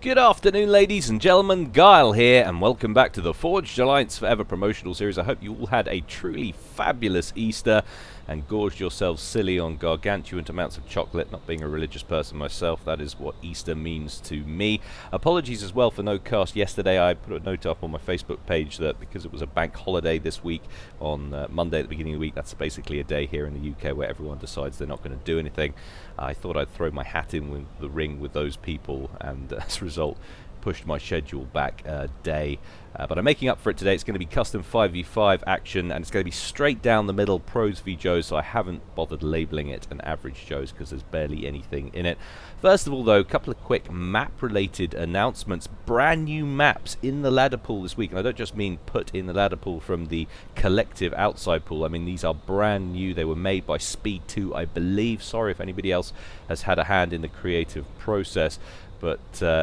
Good afternoon, ladies and gentlemen. Gyle here, and welcome back to the Forged Alliance Forever promotional series. I hope you all had a truly fabulous Easter and gorged yourselves silly on gargantuan amounts of chocolate. Not being a religious person myself, that is what Easter means to me. Apologies as well for no cast yesterday. I put a note up on my Facebook page that because it was a bank holiday this week on Monday at the beginning of the week, that's basically a day here in the UK where everyone decides they're not going to do anything. I thought I'd throw my hat in with the ring with those people, and as a result pushed my schedule back a day. But I'm making up for it today. It's going to be custom 5v5 action, and it's going to be straight down the middle, pros v Joes, so I haven't bothered labeling it an average Joes because there's barely anything in it. First of all, though, a couple of quick map-related announcements. Brand new maps in the ladder pool this week, and I don't just mean put in the ladder pool from the collective outside pool. I mean, these are brand new. They were made by Speed 2, I believe. Sorry if anybody else has had a hand in the creative process. But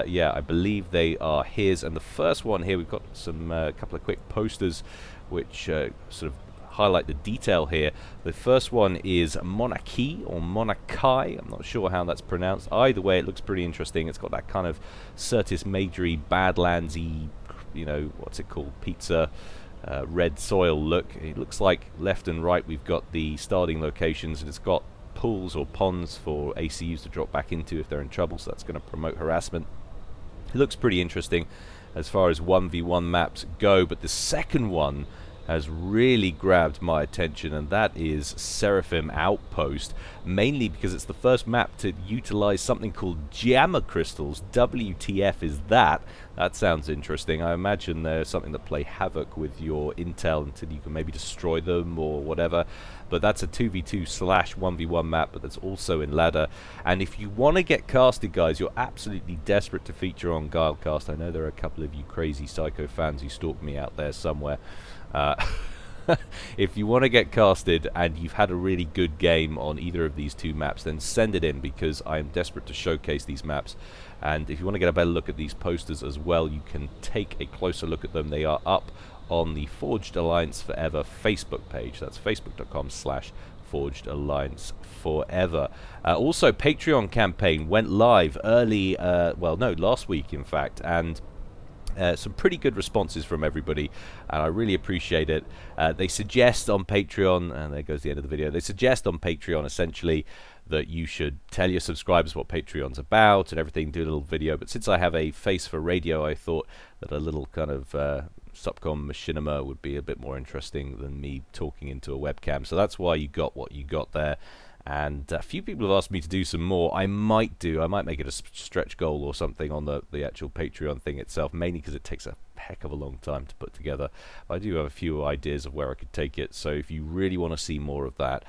yeah, I believe they are his. And the first one here, we've got some couple of quick posters which sort of highlight the detail here. The first one is Monarchy or Monarchy. I'm not sure how that's pronounced. Either way, it looks pretty interesting. It's got that kind of Certis Majory, Badlandsy, you know, what's it called, pizza, red soil look. It looks like left and right we've got the starting locations, and it's got pools or ponds for ACUs to drop back into if they're in trouble, so that's going to promote harassment. It looks pretty interesting as far as 1v1 maps go, but the second one has really grabbed my attention, and that is Seraphim Outpost, mainly because it's the first map to utilize something called Jammer Crystals. WTF is that? That sounds interesting. I imagine there's something that play havoc with your intel until you can maybe destroy them or whatever. But that's a 2v2/1v1 map, but that's also in ladder. And if you want to get casted, guys, you're absolutely desperate to feature on Gylecast. I know there are a couple of you crazy psycho fans who stalk me out there somewhere. If you want to get casted and you've had a really good game on either of these two maps, then send it in, because I am desperate to showcase these maps. And if you want to get a better look at these posters as well, you can take a closer look at them. They are up on the Forged Alliance Forever Facebook page. That's facebook.com/Forged Alliance Forever. Also, Patreon campaign went live early, well, no, last week in fact, and some pretty good responses from everybody, and I really appreciate it. They suggest on Patreon, and there goes the end of the video, they suggest on Patreon essentially that you should tell your subscribers what Patreon's about and everything, do a little video. But since I have a face for radio, I thought that a little kind of Supcom machinima would be a bit more interesting than me talking into a webcam. So that's why you got what you got there. And a few people have asked me to do some more. I might make it a stretch goal or something on the actual Patreon thing itself, mainly because it takes a heck of a long time to put together. I do have a few ideas of where I could take it, so if you really want to see more of that,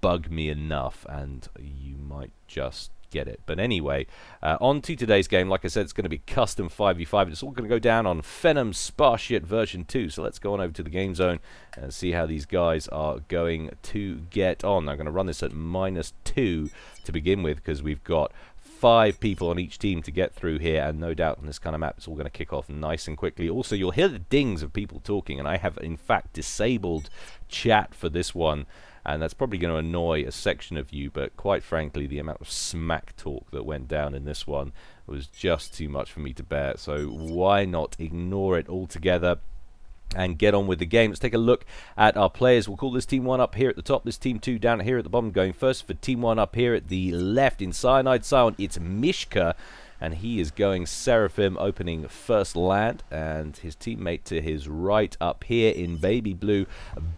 bug me enough and you might just get it. But anyway, on to today's game. Like I said, it's going to be custom 5v5. It's all going to go down on Phenom Spartiate version 2. So let's go on over to the game zone and see how these guys are going to get on. I'm going to run this at -2 to begin with, because we've got 5 people on each team to get through here, and no doubt on this kind of map it's all going to kick off nice and quickly. Also, you'll hear the dings of people talking, and I have in fact disabled chat for this one, and that's probably going to annoy a section of you, but quite frankly, the amount of smack talk that went down in this one was just too much for me to bear, so why not ignore it altogether and get on with the game. Let's take a look at our players. We'll call this Team 1 up here at the top, this Team 2 down here at the bottom. Going first for Team 1 up here at the left in Cyanide Sion, it's Mishka, and he is going Seraphim, opening first land, and his teammate to his right up here in Baby Blue,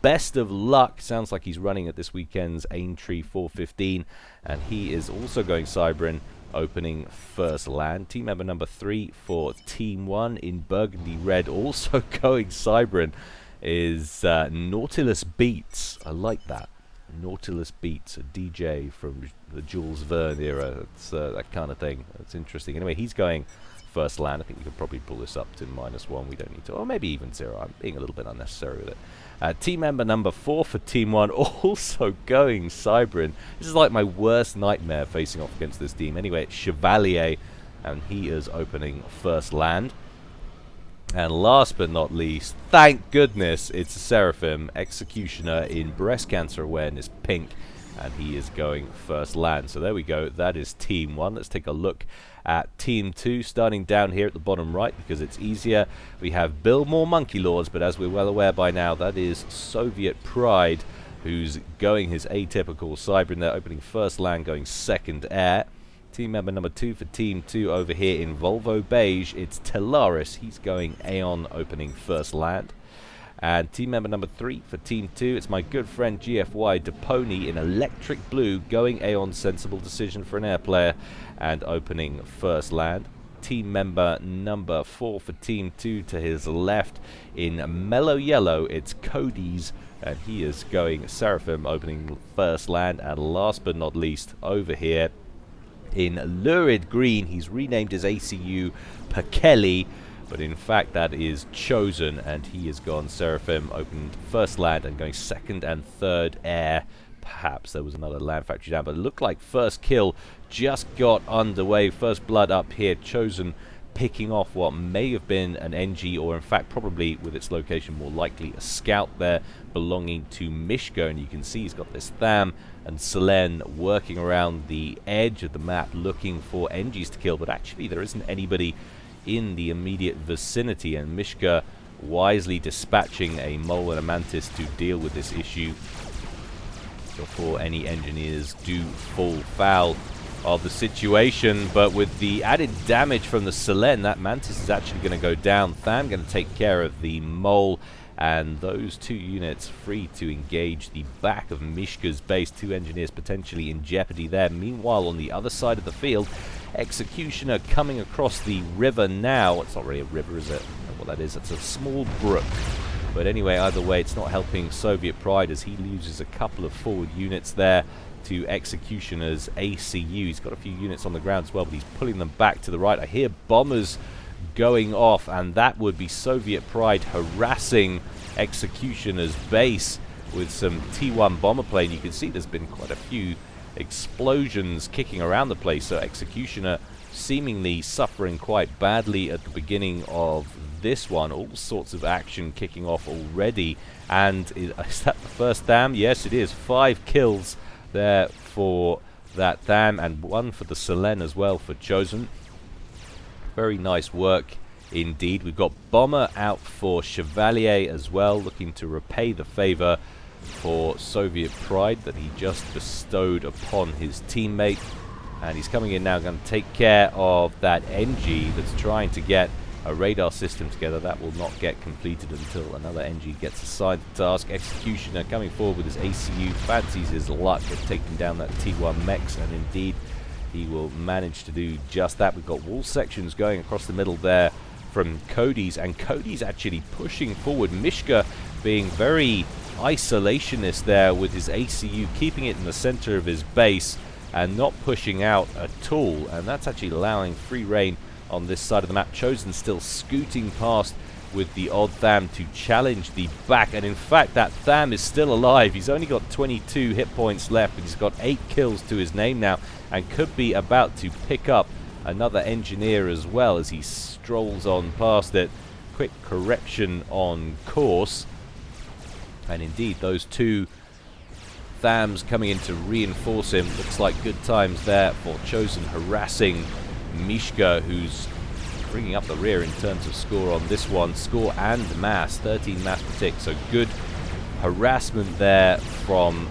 Best of Luck. Sounds like he's running at this weekend's Aintree 415, and he is also going Cybrin, opening first land. Team member number 3 for Team 1 in Burgundy Red, also going Cybrin, is Nautilus Beats. I like that. Nautilus Beats, a DJ from the Jules Verne era. It's that kind of thing. That's interesting. Anyway, he's going first land. I think we could probably pull this up to -1. We don't need to, or maybe even 0. I'm being a little bit unnecessary with it. Team member number 4 for Team 1, also going Cybrin. This is like my worst nightmare facing off against this team. Anyway, it's Chevalier, and he is opening first land. And last but not least, thank goodness, it's a Seraphim, Executioner in Breast Cancer Awareness Pink, and he is going first land. So there we go, that is Team 1. Let's take a look at Team 2, starting down here at the bottom right because it's easier. We have Build More Monkey Lords, but as we're well aware by now, that is Soviet Pride, who's going his atypical Cyber in there, opening first land, going second air. Team member number 2 for Team 2 over here in Volvo Beige, it's Telaris. He's going Aeon, opening first land. And team member number 3 for Team 2, it's my good friend GFY Depony in Electric Blue, going Aeon, sensible decision for an air player, and opening first land. Team member number 4 for Team 2 to his left in Mellow Yellow, it's Cody's, and he is going Seraphim, opening first land. And last but not least, over here in Lurid Green, he's renamed his ACU Pakeli, but in fact that is Chosen, and he has gone Seraphim, opened first land and going second and third air. Perhaps there was another land factory down, but it looked like first kill just got underway. First blood up here, Chosen picking off what may have been an NG, or in fact probably with its location more likely a scout there belonging to Mishka, and you can see he's got this Tham and Selene working around the edge of the map looking for NGs to kill, but actually there isn't anybody in the immediate vicinity, and Mishka wisely dispatching a Mole and a Mantis to deal with this issue before any engineers do fall foul of the situation. But with the added damage from the Selene, that Mantis is actually going to go down. Tham going to take care of the Mole, and those 2 units free to engage the back of Mishka's base. 2 engineers potentially in jeopardy there. Meanwhile, on the other side of the field, Executioner coming across the river now. It's not really a river, is it? I don't know what that is. It's a small brook. But anyway, either way, it's not helping Soviet Pride as he loses a couple of forward units there to Executioner's ACU. He's got a few units on the ground as well, but he's pulling them back to the right. I hear bombers going off, and that would be Soviet Pride harassing Executioner's base with some T1 bomber plane. You can see there's been quite a few explosions kicking around the place, so Executioner seemingly suffering quite badly at the beginning of this one. All sorts of action kicking off already. And is that the first Tham? Yes, it is. 5 kills there for that Tham, and 1 for the Selene as well for Chosen. Very nice work indeed. We've got Bomber out for Chevalier as well, looking to repay the favor for Soviet Pride that he just bestowed upon his teammate. And he's coming in now, going to take care of that NG that's trying to get a radar system together. That will not get completed until another NG gets assigned the task. Executioner coming forward with his ACU, fancies his luck at taking down that T1 mechs, and indeed he will manage to do just that. We've got wall sections going across the middle there from Cody's, and Cody's actually pushing forward. Mishka being very isolationist there with his ACU, keeping it in the center of his base and not pushing out at all, and that's actually allowing free reign on this side of the map. Chosen still scooting past with the odd Tham to challenge the back, and in fact that Tham is still alive. He's only got 22 hit points left, but he's got 8 kills to his name now and could be about to pick up another engineer as well as he strolls on past it. Quick correction on course, and indeed those 2 Thams coming in to reinforce him. Looks like good times there for Chosen harassing Mishka, who's bringing up the rear in terms of score on this one. Score and mass, 13 mass per tick, so good harassment there from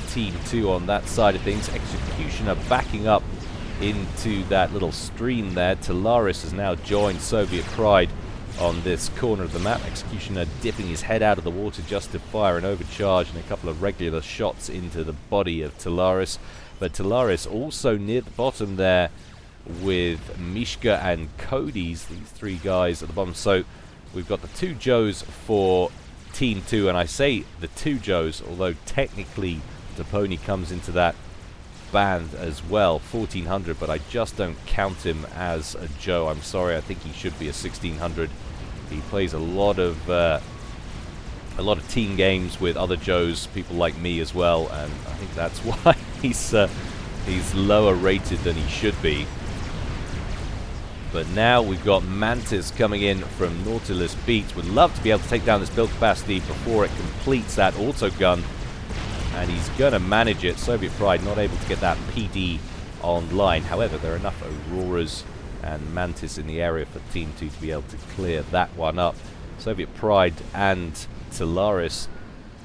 Team 2 on that side of things. Executioner backing up into that little stream there. Telaris has now joined Soviet Pride on this corner of the map. Executioner dipping his head out of the water just to fire an overcharge and a couple of regular shots into the body of Telaris. But Telaris also near the bottom there with Mishka and Cody's, these 3 guys at the bottom. So we've got the 2 Joes for Team 2, and I say the 2 Joes, although technically Depony comes into that band as well, 1400, but I just don't count him as a Joe. I'm sorry, I think he should be a 1600. He plays a lot of team games with other Joes, people like me as well, and I think that's why he's lower rated than he should be. But now we've got Mantis coming in from Nautilus Beach. Would love to be able to take down this build capacity before it completes that auto gun. and he's going to manage it. Soviet Pride not able to get that PD online. However, there are enough Auroras and Mantis in the area for Team 2 to be able to clear that one up. Soviet Pride and Solaris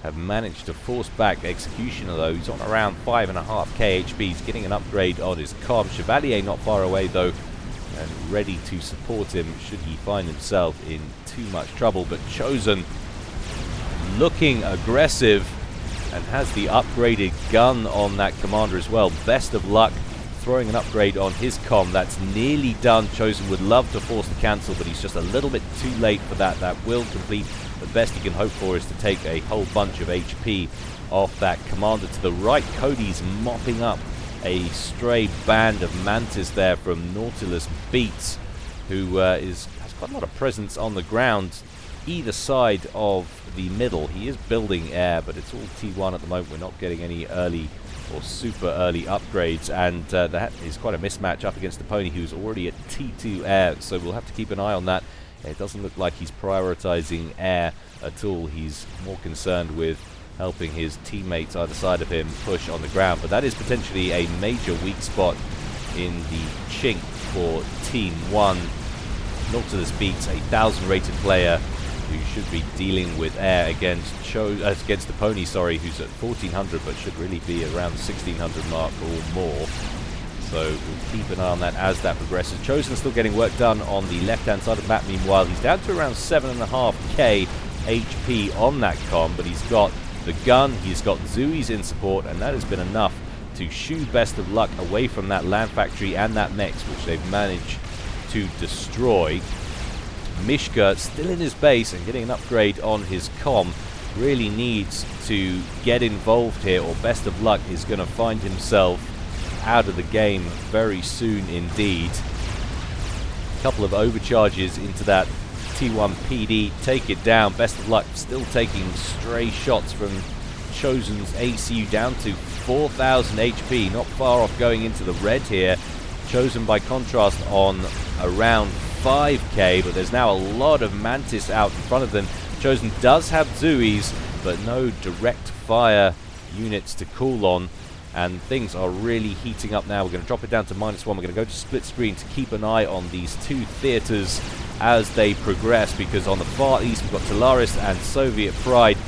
have managed to force back Executioner, though. He's on around 5.5k HP. He's getting an upgrade on his comm. Chevalier not far away, though, and ready to support him should he find himself in too much trouble. But Chosen looking aggressive and has the upgraded gun on that commander as well. Best of luck throwing an upgrade on his comm. That's nearly done. Chosen would love to force the cancel, but he's just a little bit too late for that. That will complete. The best he can hope for is to take a whole bunch of HP off that commander. To the right, Cody's mopping up a stray band of Mantis there from Nautilus Beats, who has quite a lot of presence on the ground either side of the middle. He is building air, but it's all T1 at the moment. We're not getting any early or super early upgrades, and that is quite a mismatch up against the Pony, who's already at T2 air, so we'll have to keep an eye on that. It doesn't look like he's prioritizing air at all. He's more concerned with helping his teammates either side of him push on the ground, but that is potentially a major weak spot in the chink for Team 1. Nautilus Beats, a 1,000 rated player who should be dealing with air against the Pony, sorry, who's at 1,400 but should really be around the 1,600 mark or more. So we'll keep an eye on that as that progresses. Chosen still getting work done on the left-hand side of the map. Meanwhile, he's down to around 7.5k HP on that comm, but he's got the gun, he's got Zui's in support, and that has been enough to shoo Best of Luck away from that land factory and that mechs, which they've managed to destroy. Mishka still in his base and getting an upgrade on his comm. Really needs to get involved here, or Best of Luck is going to find himself out of the game very soon indeed. A couple of overcharges into that T1 PD, take it down. Best of Luck still taking stray shots from Chosen's ACU, down to 4,000 HP, not far off going into the red here. Chosen by contrast on around 5k, but there's now a lot of Mantis out in front of them. Chosen does have Zui's, but no direct fire units to call on, and things are really heating up now. We're going to drop it down to -1. We're going to go to split screen to keep an eye on these two theaters as they progress, because on the far east we've got Solaris and Soviet Pride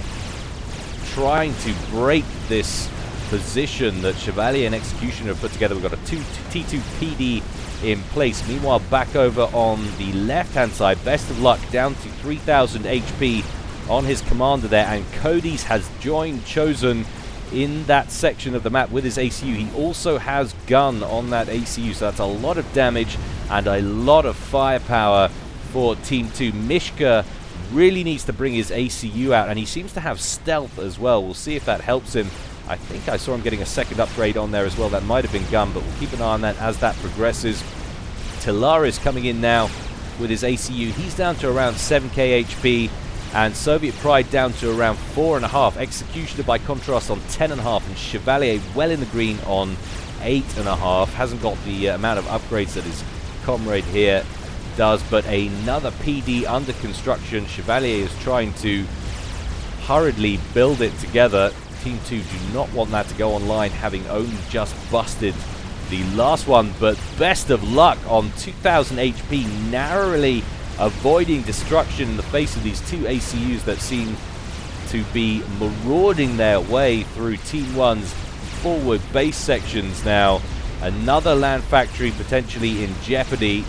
trying to break this position that Chevalier and Executioner have put together. We've got a T2 PD in place. Meanwhile, back over on the left-hand side, Best of Luck down to 3,000 HP on his commander there, and Cody's has joined Chosen in that section of the map with his ACU. He also has gun on that ACU, so that's a lot of damage and a lot of firepower for Team 2. Mishka really needs to bring his ACU out, and he seems to have stealth as well. We'll see if that helps him. I think I saw him getting a second upgrade on there as well. That might have been gun, but we'll keep an eye on that as that progresses. Telaris coming in now with his ACU. He's down to around 7k HP, and Soviet Pride down to around 4.5. Executioner by contrast on 10.5, and Chevalier well in the green on 8.5. Hasn't got the amount of upgrades that his comrade here does, but another PD under construction. Chevalier is trying to hurriedly build it together. Team 2 do not want that to go online, having only just busted the last one, but Best of Luck on 2,000 HP, narrowly avoiding destruction in the face of these two ACUs that seem to be marauding their way through Team 1's forward base sections now. Another land factory potentially in jeopardy.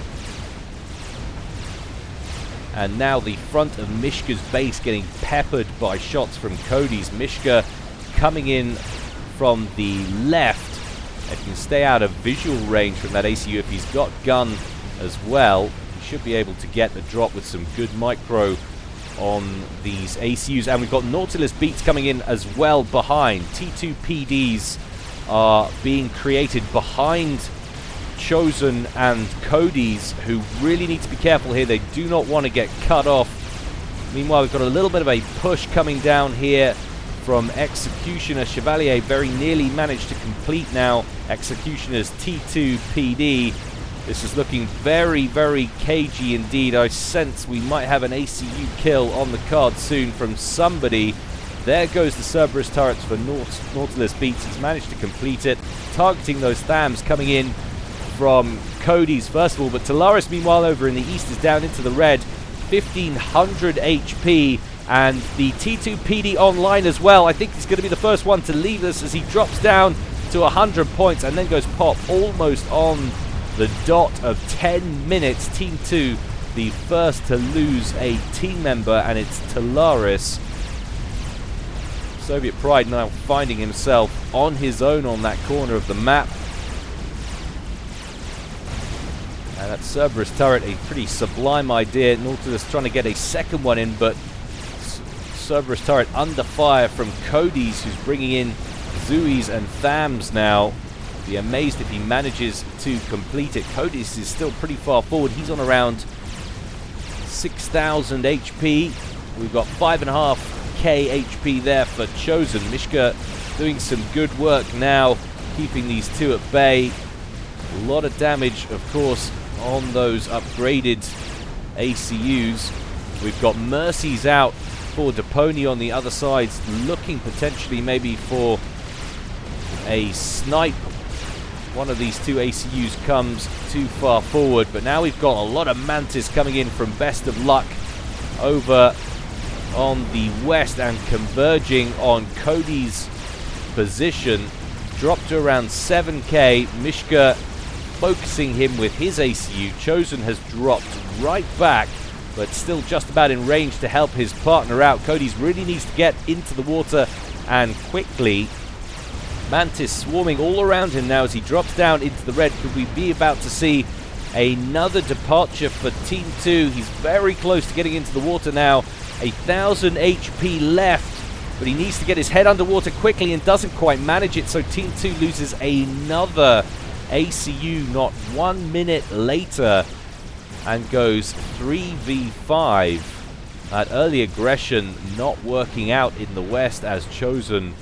And now the front of Mishka's base getting peppered by shots from Cody's. Mishka coming in from the left. If he can stay out of visual range from that ACU, if he's got gun as well, he should be able to get the drop with some good micro on these ACUs. And we've got Nautilus Beats coming in as well behind. T2 PDs are being created behind Chosen and Cody's, who really need to be careful here. They do not want to get cut off. Meanwhile, we've got a little bit of a push coming down here from Executioner. Chevalier very nearly managed to complete now Executioner's T2 PD. This is looking very, very cagey indeed. I sense we might have an ACU kill on the card soon from somebody there goes the Cerberus turrets for Nautilus Beats. He's managed to complete it, targeting those Thams coming in from Cody's first of all, but Talaris meanwhile over in the east is down into the red, 1500 HP, and the T2 PD online as well. I think he's going to be the first one to leave us as he drops down to 100 points and then goes pop almost on the dot of 10 minutes. Team 2, the first to lose a team member, and it's Talaris. Soviet Pride now finding himself on his own on that corner of the map. And that Cerberus turret, a pretty sublime idea. Nautilus trying to get a second one in, but Cerberus turret under fire from Cody's, who's bringing in Zuis and Thams now. Be amazed if he manages to complete it. Cody's is still pretty far forward. He's on around 6,000 HP. We've got 5.5k HP there for Chosen. Mishka doing some good work now, keeping these two at bay. A lot of damage, of course, on those upgraded ACUs. We've got Mercies out for Deponi on the other side, looking potentially maybe for a snipe. One of these two ACUs comes too far forward, but now we've got a lot of Mantis coming in from Best of Luck over on the west and converging on Cody's position. Dropped to around 7k. Mishka focusing him with his ACU. Chosen has dropped right back, but still just about in range to help his partner out. Cody's really needs to get into the water and quickly. Mantis swarming all around him now as he drops down into the red. Could we be about to see another departure for Team 2? He's very close to getting into the water now. 1,000 HP left, but he needs to get his head underwater quickly and doesn't quite manage it, so Team 2 loses another ACU not 1 minute later and goes 3v5. That early aggression not working out in the west as Chosen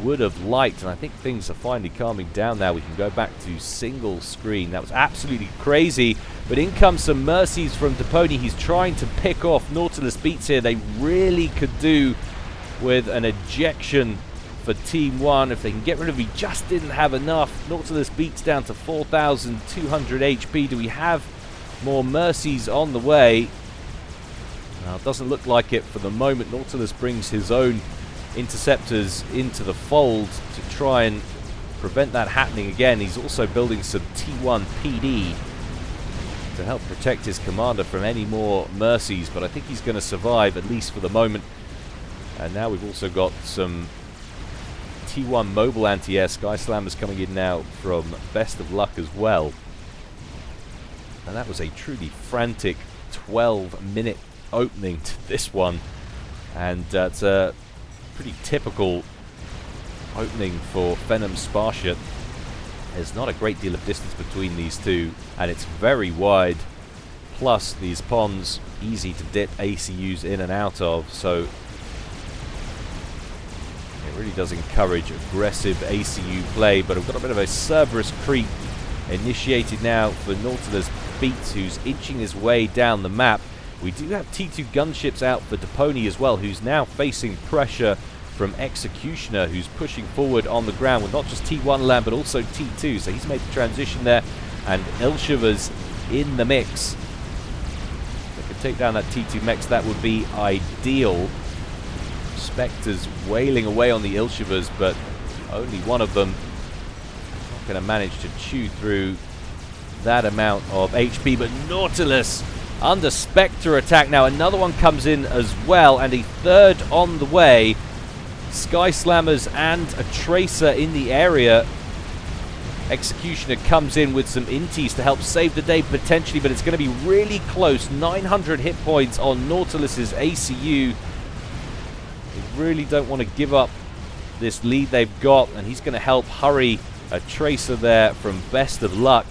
would have liked, and I think things are finally calming down now. We can go back to single screen. That was absolutely crazy, but in comes some Mercies from Deponi. He's trying to pick off Nautilus Beats here. They really could do with an ejection for Team 1 if they can get rid of him. He just didn't have enough. Nautilus Beats down to 4,200 HP. Do we have more Mercies on the way? Now, it doesn't look like it for the moment. Nautilus brings his own interceptors into the fold to try and prevent that happening again. He's also building some T1 PD to help protect his commander from any more Mercies, but I think he's going to survive, at least for the moment. And now we've also got some T1 mobile anti-air Sky Slammers coming in now from Best of Luck as well. And that was a truly frantic 12-minute opening to this one, and it's a pretty typical opening for Phenom Spartiate. There's not a great deal of distance between these two, and it's very wide, plus these ponds easy to dip ACUs in and out of, so it really does encourage aggressive ACU play. But I've got a bit of a Cerberus creep initiated now for Nautilus Beats, who's inching his way down the map. We do have T2 gunships out for Deponi as well, who's now facing pressure from Executioner, who's pushing forward on the ground with not just T1 land but also T2. So he's made the transition there, and Ilshiva's in the mix. If they could take down that T2 mech, that would be ideal. Spectres wailing away on the Ilshivas, but only one of them not going to manage to chew through that amount of HP. But Nautilus under Spectre attack now. Another one comes in as well, and a third on the way. Sky Slammers and a Tracer in the area. Executioner comes in with some inties to help save the day potentially, but it's going to be really close. 900 hit points on Nautilus's ACU. They really don't want to give up this lead they've got, and he's going to help hurry a Tracer there from Best of Luck.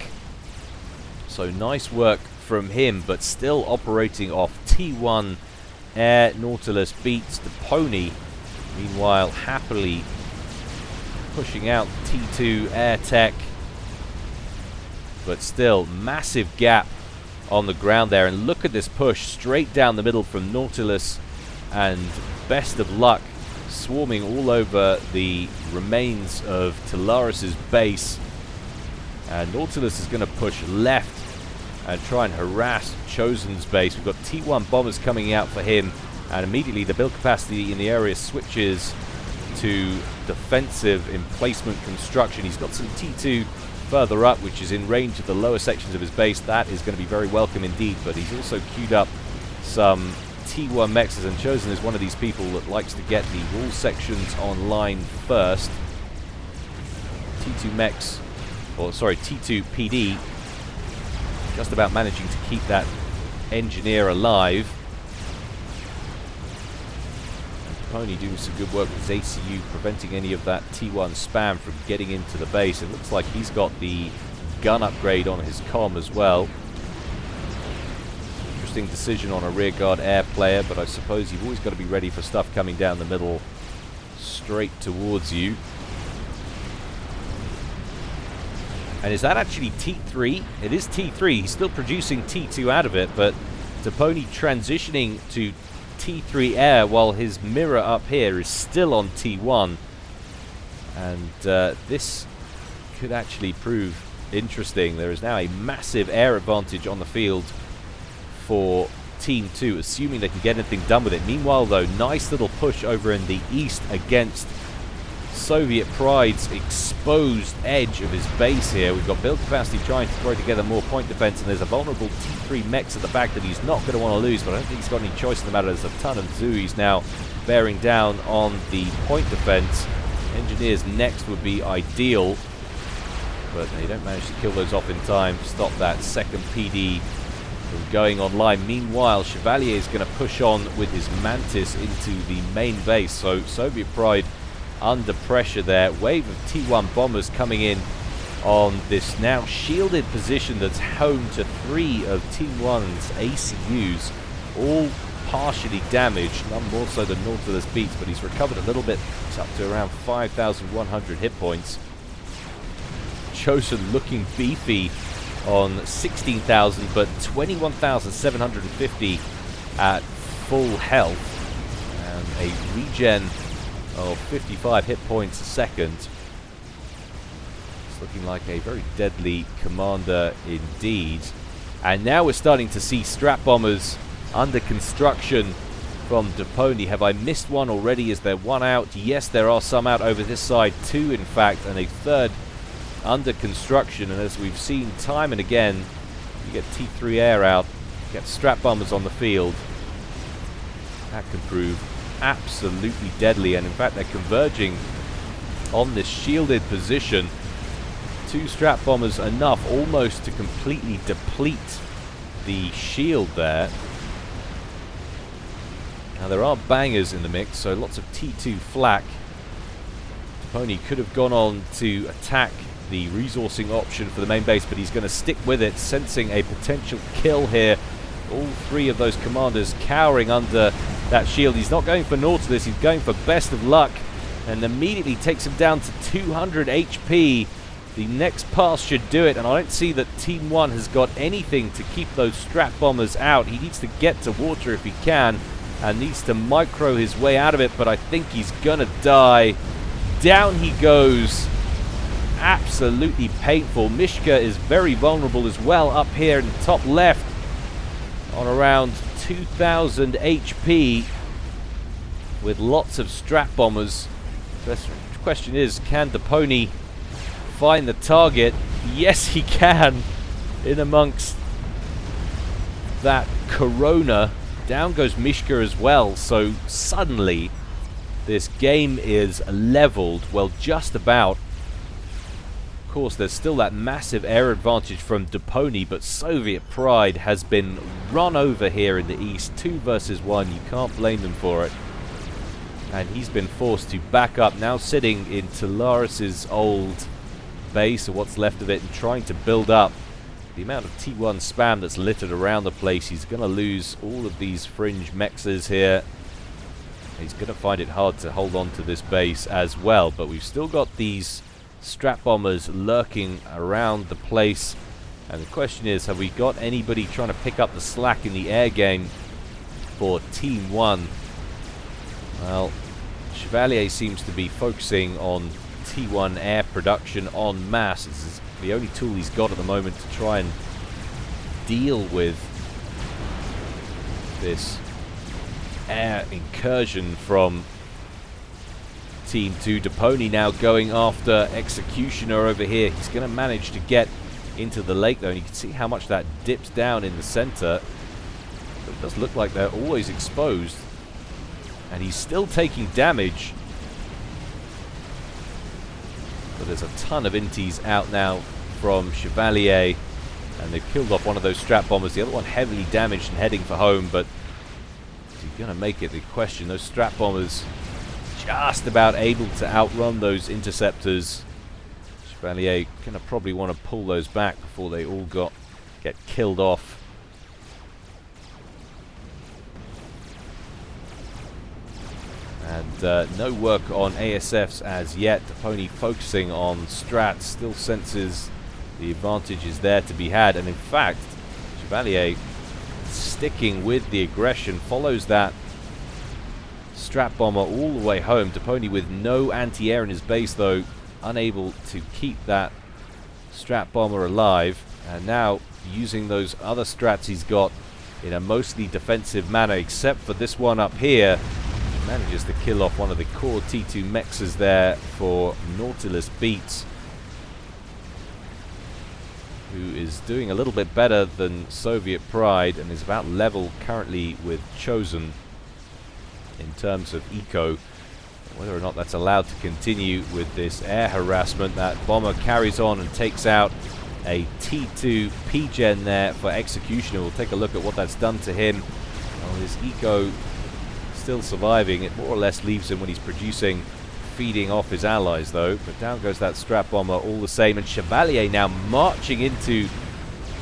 So nice work from him, but still operating off T1 air. Nautilus Beats Deponi, meanwhile happily pushing out T2 air tech, but still massive gap on the ground there. And look at this push straight down the middle from Nautilus and Best of Luck. swarming all over the remains of Talaris' base. And Nautilus is going to push left and try and harass Chosen's base. We've got T1 bombers coming out for him, and immediately the build capacity in the area switches to defensive emplacement construction. He's got some T2 further up, which is in range of the lower sections of his base. That is going to be very welcome indeed, but he's also queued up some T1 mexes, and Chosen is one of these people that likes to get the wall sections online first. T2 mex, or sorry, T2 PD, just about managing to keep that engineer alive. Pony doing some good work with his ACU, preventing any of that T1 spam from getting into the base. It looks like he's got the gun upgrade on his comm as well. Interesting decision on a rearguard air player, but I suppose you've always got to be ready for stuff coming down the middle straight towards you. And is that actually T3? It is T3. He's still producing T2 out of it, but Pony transitioning to T3 air while his mirror up here is still on T1. And this could actually prove interesting. There is now a massive air advantage on the field for Team 2, assuming they can get anything done with it. Meanwhile, though, nice little push over in the east against Soviet Pride's exposed edge of his base here. We've got build capacity trying to throw together more point defense, and there's a vulnerable T3 mex at the back that he's not going to want to lose, but I don't think he's got any choice in the matter. There's a ton of Zuis now bearing down on the point defense. Engineers next would be ideal, but they don't manage to kill those off in time to stop that second PD from going online. Meanwhile, Chevalier is going to push on with his Mantis into the main base, so Soviet Pride under pressure there. Wave of T1 bombers coming in on this now shielded position that's home to 3 of Team 1's ACUs, all partially damaged, none more so than Nautilus beats, but he's recovered a little bit. It's up to around 5,100 hit points. Chosen looking beefy on 16,000, but 21,750 at full health, and a regen of 55 hit points a second. It's looking like a very deadly commander indeed. And now we're starting to see strap bombers under construction from Pony. Have I missed one already? Is there one out? Yes, there are some out over this side, 2 in fact, and a third under construction. And as we've seen time and again, you get T3 air out, you get strap bombers on the field. That can prove absolutely deadly, and in fact they're converging on this shielded position. 2 strap bombers enough almost to completely deplete the shield there. Now there are bangers in the mix, so lots of T2 flak. Pony could have gone on to attack the resourcing option for the main base, but he's going to stick with it, sensing a potential kill here. All 3 of those commanders cowering under that shield. He's not going for Nautilus, he's going for best of luck, and immediately takes him down to 200 HP. The next pass should do it, and I don't see that Team 1 has got anything to keep those strap bombers out. He needs to get to water if he can, and needs to micro his way out of it, but I think he's gonna die. Down he goes. Absolutely painful. Mishka is very vulnerable as well up here in the top left, on around 2,000 HP with lots of strap bombers. The question is, can Pony find the target? Yes, he can. In amongst that Corona, down goes Mishka as well. So suddenly this game is leveled, well, just about. Of course, there's still that massive air advantage from Pony, but Soviet Pride has been run over here in the east. 2 versus 1, you can't blame them for it. And he's been forced to back up, now sitting in Talaris' old base, or what's left of it, and trying to build up. The amount of T1 spam that's littered around the place, he's going to lose all of these fringe mexes here. He's going to find it hard to hold on to this base as well, but we've still got these strap bombers lurking around the place, and the question is, have we got anybody trying to pick up the slack in the air game for Team 1? Well, Chevalier seems to be focusing on T1 air production en masse. This is the only tool he's got at the moment to try and deal with this air incursion from Team 2. Deponi now going after Executioner over here. He's going to manage to get into the lake though, and you can see how much that dips down in the center. But it does look like they're always exposed, and he's still taking damage. But there's a ton of inties out now from Chevalier, and they've killed off one of those strap bombers. The other one heavily damaged and heading for home, but is he going to make it? The question. Those strap bombers just about able to outrun those interceptors. Chevalier going to probably want to pull those back before they all get killed off. And no work on ASFs as yet. Deponi focusing on strats, still senses the advantage is there to be had. And in fact, Chevalier sticking with the aggression, follows that strap bomber all the way home. Deponi with no anti-air in his base though, unable to keep that strap bomber alive. And now using those other strats he's got in a mostly defensive manner, except for this one up here. Manages to kill off one of the core T2 mexes there for Nautilus Beats, who is doing a little bit better than Soviet Pride and is about level currently with Chosen in terms of eco. Whether or not that's allowed to continue with this air harassment, that bomber carries on and takes out a T2 P-Gen there for Executioner. We'll take a look at what that's done to him. Oh, his eco still surviving. It more or less leaves him when he's producing, feeding off his allies though. But down goes that strap bomber all the same. And Chevalier now marching into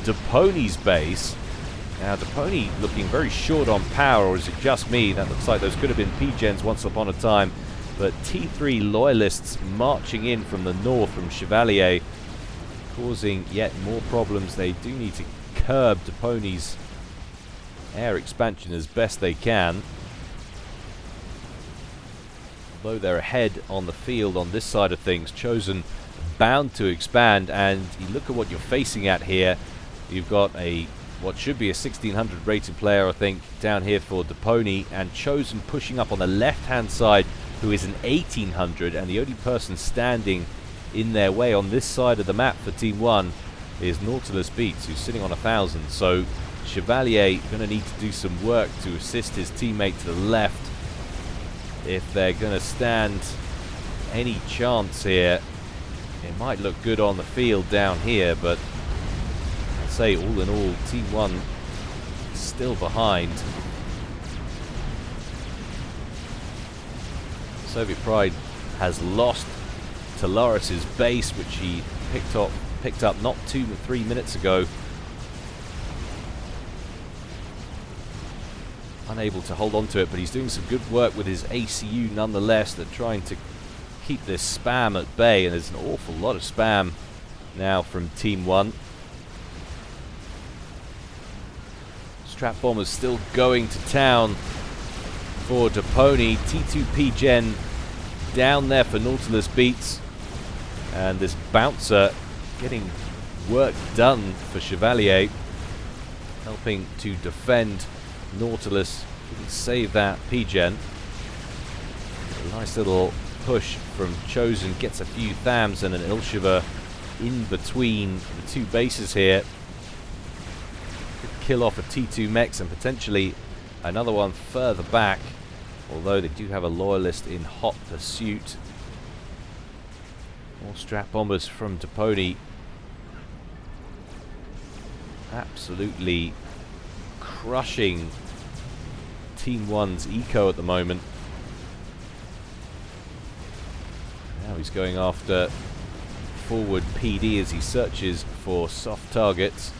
Deponi's base. Now Deponi looking very short on power, or is it just me? That looks like those could have been P-Gens once upon a time. But T3 loyalists marching in from the north from Chevalier, causing yet more problems. They do need to curb Deponi's air expansion as best they can. Although they're ahead on the field on this side of things, Chosen bound to expand. And you look at what you're facing at here. You've got what should be a 1600 rated player, I think, down here for Deponi, and Chosen pushing up on the left-hand side, who is an 1800, and the only person standing in their way on this side of the map for Team 1 is Nautilus Beats, who's sitting on 1000. So Chevalier going to need to do some work to assist his teammate to the left if they're going to stand any chance here. It might look good on the field down here, but I'd say all in all, Team 1 still behind. Soviet Pride has lost Talaris's base, which he picked up not 2-3 minutes ago. Unable to hold on to it, but he's doing some good work with his ACU nonetheless. They're trying to keep this spam at bay, and there's an awful lot of spam now from Team 1. Strap bombers still going to town for Deponi. T2 P-Gen down there for Nautilus Beats, and this bouncer getting work done for Chevalier, helping to defend Nautilus. Couldn't save that P-Gen. A nice little push from Chosen, gets a few Thams and an Ilsheva in between the two bases here. Could kill off a T2 Mex and potentially another one further back, although they do have a loyalist in hot pursuit. More strap bombers from Deponi. Absolutely crushing Team 1's eco at the moment. Now he's going after forward PD as he searches for soft targets.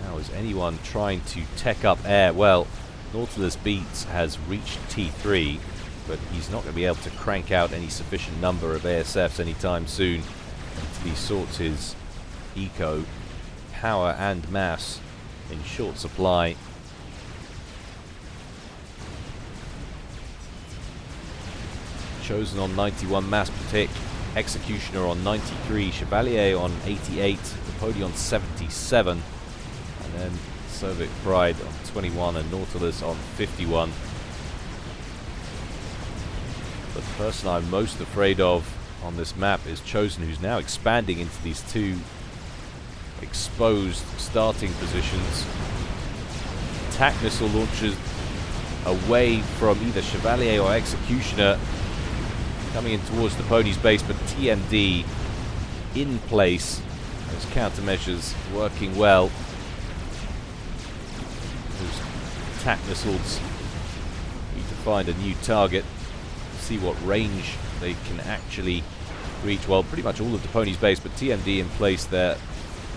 Now is anyone trying to tech up air? Well, Nautilus Beats has reached T3, but he's not going to be able to crank out any sufficient number of ASFs anytime soon until he sorts his eco. Power and mass in short supply. Chosen on 91, Mass Tick, Executioner on 93, Chevalier on 88, Deponi on 77, and then Soviet Pride on 21 and Nautilus on 51. But the person I'm most afraid of on this map is Chosen, who's now expanding into these two exposed starting positions. Attack missile launchers away from either Chevalier or Executioner, coming in towards Deponi's base, but TMD in place. Those countermeasures working well. Those attack missiles need to find a new target, see what range they can actually reach. Well, pretty much all of Deponi's base, but TMD in place, they're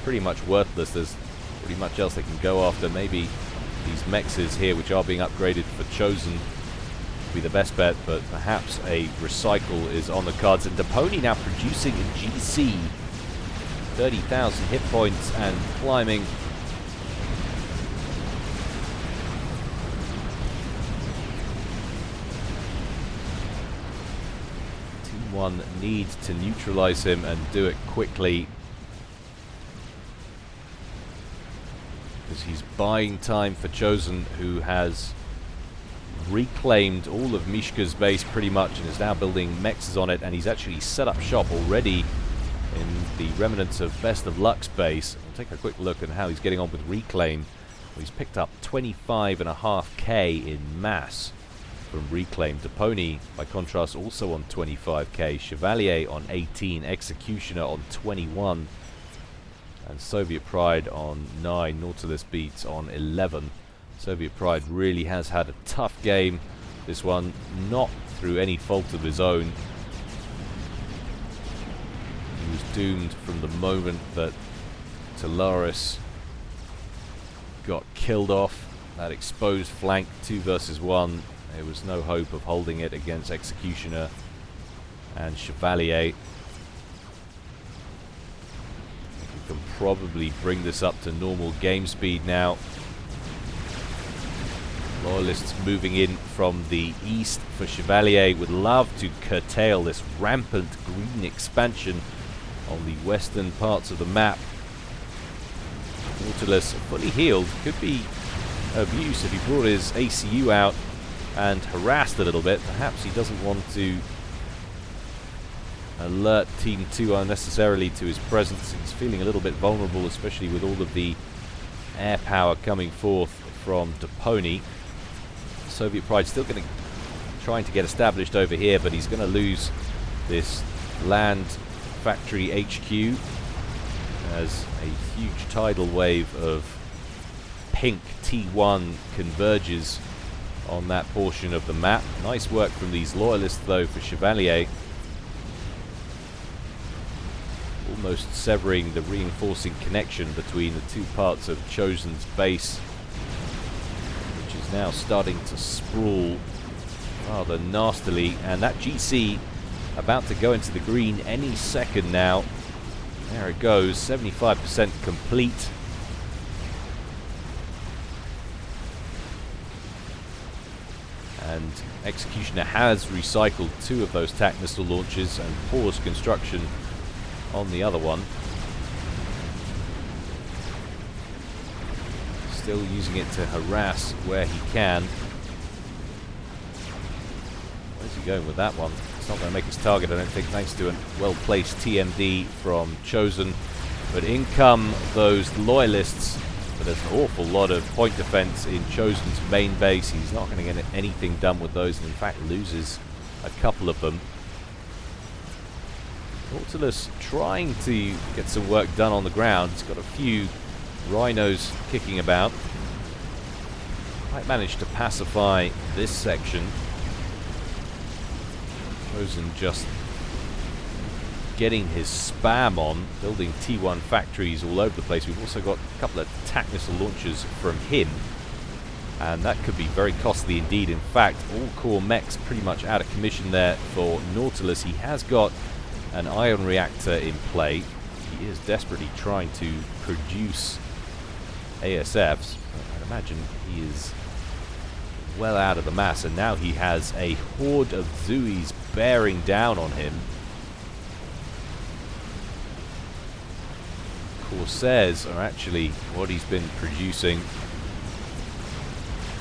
pretty much worthless. There's pretty much else they can go after. Maybe these mexes here, which are being upgraded for Chosen, would be the best bet, but perhaps a recycle is on the cards. And Deponi now producing in GC. 30,000 hit points and climbing. Team 1 needs to neutralize him and do it quickly, because he's buying time for Chosen, who has reclaimed all of Mishka's base pretty much and is now building mexes on it, and he's actually set up shop already in the remnants of Best of Luck's base. We'll take a quick look at how he's getting on with Reclaim. Well, he's picked up 25.5k in mass from Reclaim. Deponi, by contrast, also on 25k. Chevalier on 18. Executioner on 21. And Soviet Pride on 9. Nautilus Beats on 11. Soviet Pride really has had a tough game. This one not through any fault of his own. He was doomed from the moment that Talaris got killed off. That exposed flank, 2 versus 1. There was no hope of holding it against Executioner and Chevalier. You can probably bring this up to normal game speed now. Loyalists moving in from the east for Chevalier would love to curtail this rampant green expansion on the western parts of the map. Nautilus, fully healed, could be of use if he brought his ACU out and harassed a little bit. Perhaps he doesn't want to alert Team 2 unnecessarily to his presence. He's feeling a little bit vulnerable, especially with all of the air power coming forth from Deponi. Soviet Pride still trying to get established over here, but he's going to lose this land factory HQ as a huge tidal wave of pink T1 converges on that portion of the map. Nice work from these loyalists though for Chevalier, almost severing the reinforcing connection between the two parts of Chosen's base, which is now starting to sprawl rather nastily. And that GC about to go into the green any second now. There it goes, 75% complete. And Executioner has recycled 2 of those TAC missile launches and paused construction on the other one. Still using it to harass where he can. Where's he going with that one? It's not going to make his target, I don't think, thanks to a well-placed TMD from Chosen. But in come those loyalists. But there's an awful lot of point defense in Chosen's main base. He's not going to get anything done with those, and in fact loses a couple of them. Nautilus trying to get some work done on the ground. He's got a few rhinos kicking about. Might manage to pacify this section. Chosen just getting his spam on, building T1 factories all over the place. We've also got a couple of attack missile launchers from him, and that could be very costly indeed. In fact, all core mechs pretty much out of commission there for Nautilus. He has got an ion reactor in play. He is desperately trying to produce ASFs. I'd imagine he is well out of the mass, and now he has a horde of Zuis bearing down on him. Corsairs are actually what he's been producing,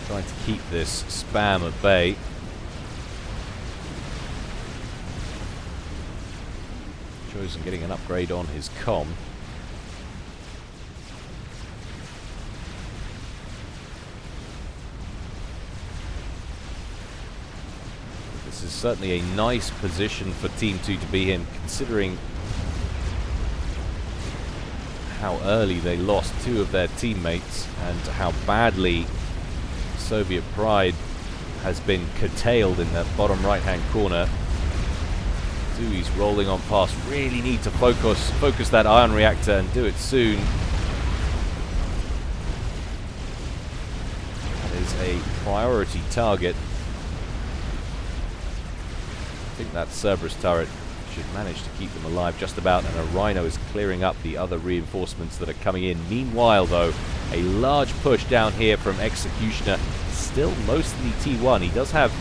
trying to keep this spam at bay. Chosen getting an upgrade on his comm. This is certainly a nice position for Team 2 to be in, considering how early they lost two of their teammates and how badly Soviet Pride has been curtailed in that bottom right-hand corner. Zui's rolling on past. Really need to focus that ion reactor and do it soon. That is a priority target. I think that Cerberus turret should manage to keep them alive just about, and a Rhino is clearing up the other reinforcements that are coming in. Meanwhile, though, a large push down here from Executioner, still mostly T1. He does have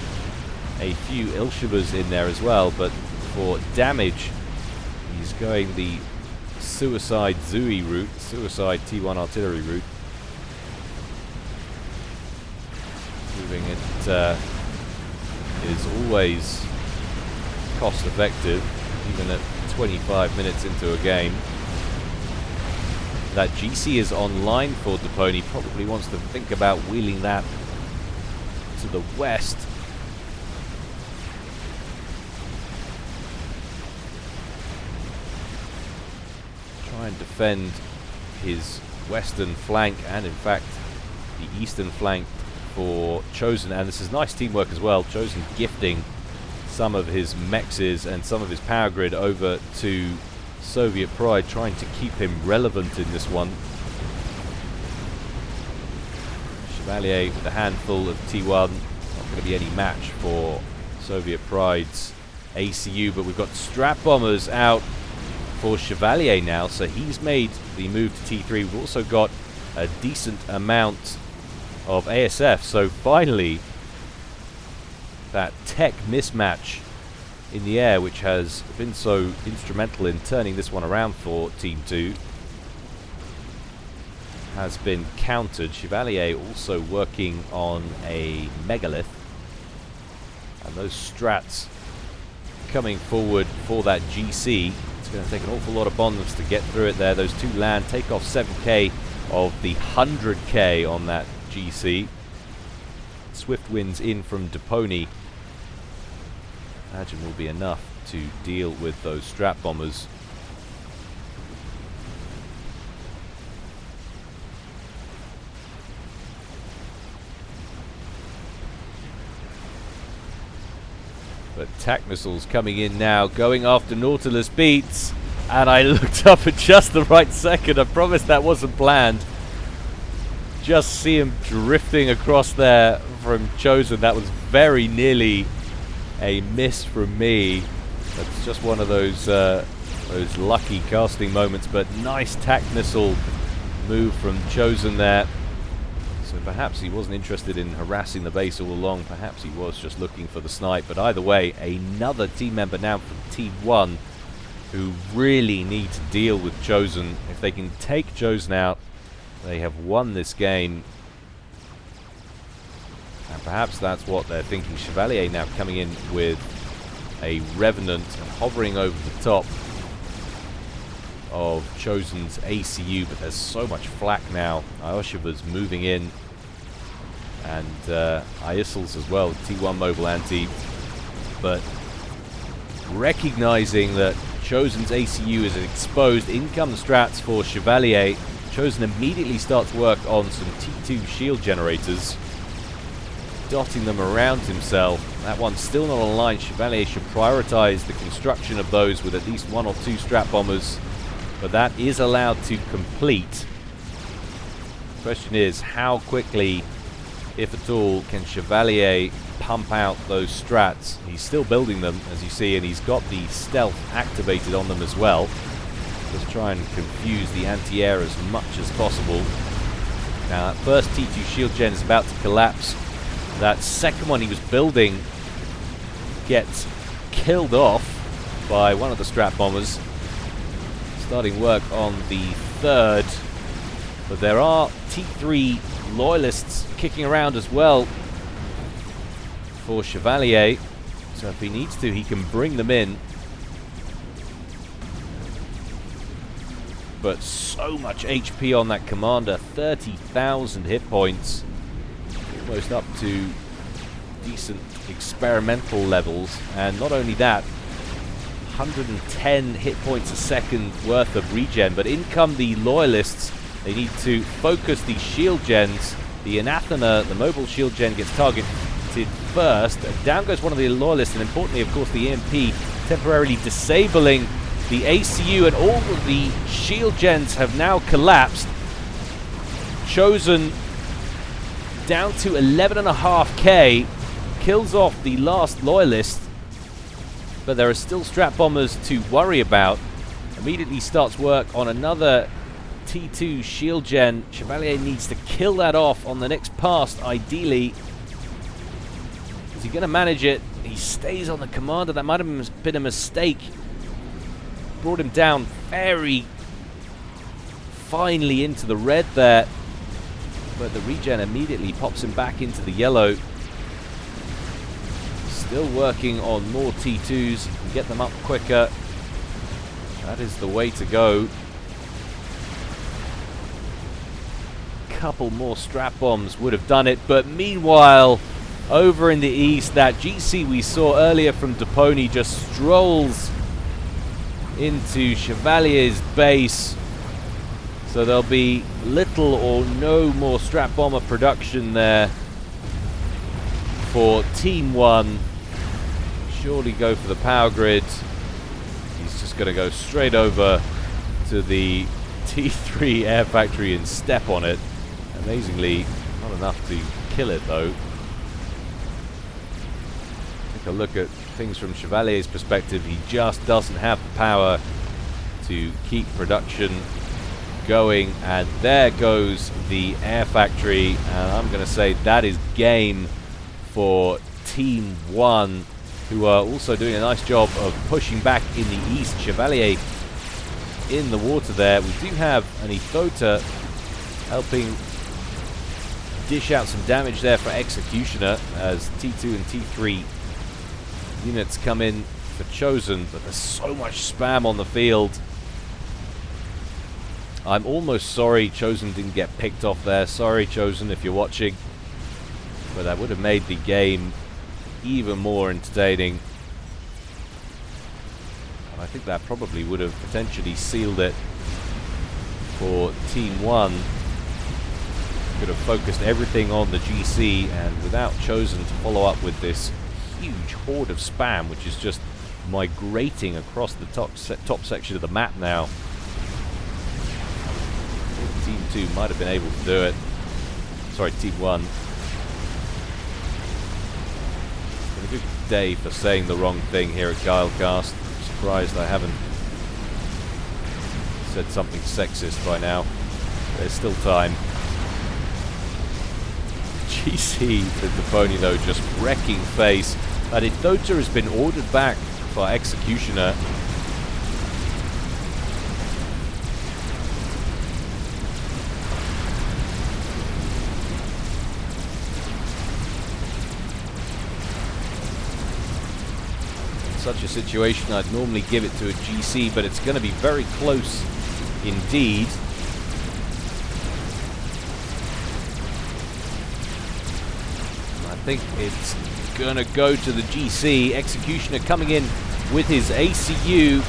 a few Ilshavas in there as well, but for damage, he's going the suicide Zui route, suicide T1 artillery route. Moving it is always cost effective, even at 25 minutes into a game. That GC is online for Deponi. Probably wants to think about wheeling that to the west. Try and defend his western flank and, in fact, the eastern flank for Chosen. And this is nice teamwork as well. Chosen gifting some of his mexes and some of his power grid over to Soviet Pride, trying to keep him relevant in this one. Chevalier with a handful of T1. Not going to be any match for Soviet Pride's ACU, but we've got strap bombers out for Chevalier now, so he's made the move to T3. We've also got a decent amount of ASF, so finally that tech mismatch in the air, which has been so instrumental in turning this one around for Team 2, has been countered. Chevalier also working on a megalith, and those strats coming forward for that GC. It's going to take an awful lot of bombs to get through it there. Those two land, take off 7k of the 100k on that GC. Swift winds in from Deponi, imagine will be enough to deal with those strap bombers. But TAC missiles coming in now, going after Nautilus beats, and I looked up at just the right second. I promise that wasn't planned. Just see him drifting across there from Chosen. That was very nearly a miss from me. That's just one of those lucky casting moments, but nice TAC missile move from Chosen there. So perhaps he wasn't interested in harassing the base all along. Perhaps he was just looking for the snipe. But either way, another team member now from T1 who really need to deal with Chosen. If they can take Chosen out, they have won this game. And perhaps that's what they're thinking. Chevalier now coming in with a Revenant and hovering over the top of Chosen's ACU, but there's so much flak now. Ioshiva's moving in, and Iosils as well, T1 mobile anti, but recognizing that Chosen's ACU is exposed, in come the strats for Chevalier. Chosen immediately starts work on some T2 shield generators, dotting them around himself. That one's still not online. Chevalier should prioritize the construction of those with at least one or two strap bombers, but that is allowed to complete. The question is, how quickly, if at all, can Chevalier pump out those strats? He's still building them, as you see, and he's got the stealth activated on them as well. Just try and confuse the anti-air as much as possible. Now that first T2 shield gen is about to collapse. That second one he was building gets killed off by one of the strap bombers. Starting work on the third. But there are T3 loyalists kicking around as well for Chevalier. So if he needs to, he can bring them in. But so much HP on that commander. 30,000 hit points. Almost up to decent experimental levels. And not only that, 110 hit points a second worth of regen. But in come the loyalists. They need to focus the shield gens. The Anathema, the mobile shield gen, gets targeted first. Down goes one of the loyalists, and importantly, of course, the EMP temporarily disabling the ACU, and all of the shield gens have now collapsed. Chosen down to 11.5k, kills off the last loyalist, but there are still strap bombers to worry about. Immediately starts work on another T2 shield gen. Chevalier needs to kill that off on the next pass, ideally. Is he going to manage it? He stays on the commander. That might have been a mistake. Brought him down very finely into the red there. But the regen immediately pops him back into the yellow. Still working on more T2s. Can get them up quicker. That is the way to go. Couple more strap bombs would have done it, but meanwhile, over in the east, that GC we saw earlier from Deponi just strolls into Chevalier's base. So there'll be little or no more strap bomber production there for Team 1. Surely go for the power grid. He's just going to go straight over to the T3 air factory and step on it. Amazingly, not enough to kill it though. Take a look at things from Chevalier's perspective. He just doesn't have the power to keep production going. And there goes the air factory. And I'm going to say that is game for Team 1, who are also doing a nice job of pushing back in the east. Chevalier in the water there. We do have an Ethota helping dish out some damage there for Executioner as T2 and T3 units come in for Chosen, but there's so much spam on the field. I'm almost sorry Chosen didn't get picked off there. Sorry, Chosen, if you're watching. But that would have made the game even more entertaining. And I think that probably would have potentially sealed it for Team 1. Could have focused everything on the GC, and without Chosen to follow up with this huge horde of spam, which is just migrating across the top section of the map now. Team 2 might have been able to do it. Sorry, Team 1. Been a good day for saying the wrong thing here at Gylcast. I'm surprised I haven't said something sexist by now. There's still time. GC with the pony though just wrecking face. That Ethota has been ordered back for Executioner. In such a situation I'd normally give it to a GC, but it's going to be very close indeed. I think it's gonna go to the GC. Executioner coming in with his ACU,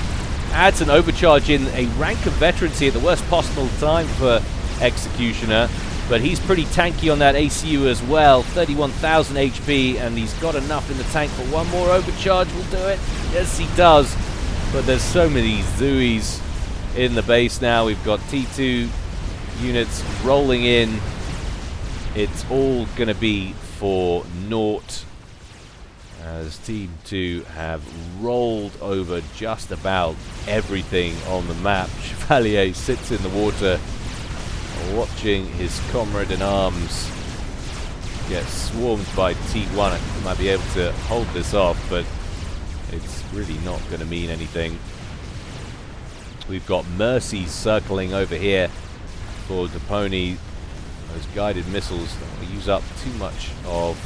adds an overcharge in, a rank of veterancy at the worst possible time for Executioner, but he's pretty tanky on that ACU as well. 31,000 HP, and he's got enough in the tank for one more overcharge. Will do it. Yes, he does. But there's so many Zooies in the base now. We've got T2 units rolling in. It's all gonna be for naught, as Team 2 have rolled over just about everything on the map. Chevalier sits in the water watching his comrade in arms get swarmed by T1. I think they might be able to hold this off, but it's really not going to mean anything. We've got Mercies circling over here for Depony. Those guided missiles will use up too much of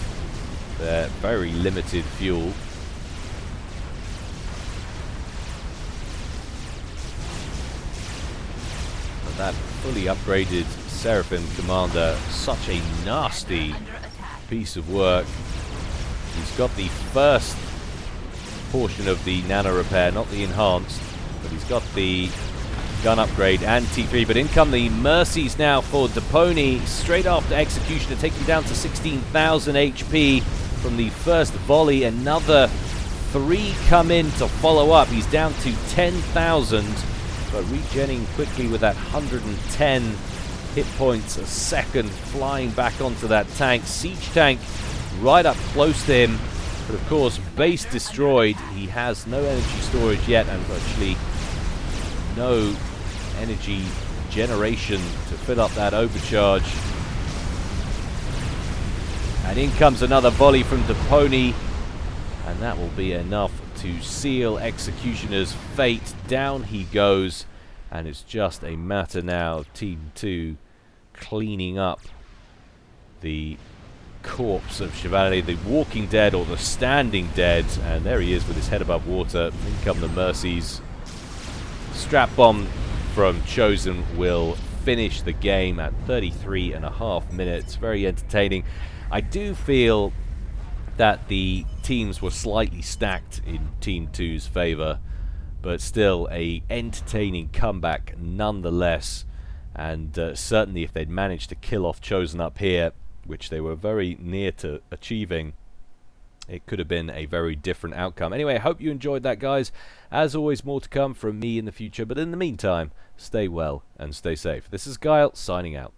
their very limited fuel. But that fully upgraded Seraphim Commander, such a nasty piece of work. He's got the first portion of the nano repair, not the enhanced, but he's got the gun upgrade and T3. But in come the Mercies now for Depony, straight after Executioner, taking down to 16,000 HP from the first volley. Another 3 come in to follow up. He's down to 10,000, but regenning quickly with that 110 hit points a second, flying back onto that tank. Siege tank right up close to him, but of course base destroyed. He has no energy storage yet and virtually no energy generation to fill up that overcharge. And in comes another volley from Depony, and that will be enough to seal Executioner's fate. Down he goes, and it's just a matter now of Team 2 cleaning up the corpse of Chevalier, the walking dead or the standing dead. And there he is with his head above water. In come the Mercies. Strap bomb from Chosen will finish the game at 33.5 minutes. Very entertaining. I do feel that the teams were slightly stacked in Team 2's favor, but still a entertaining comeback nonetheless. And certainly if they'd managed to kill off Chosen up here, which they were very near to achieving, it could have been a very different outcome. Anyway, I hope you enjoyed that, guys. As always, more to come from me in the future, but in the meantime, stay well and stay safe. This is Gyle, signing out.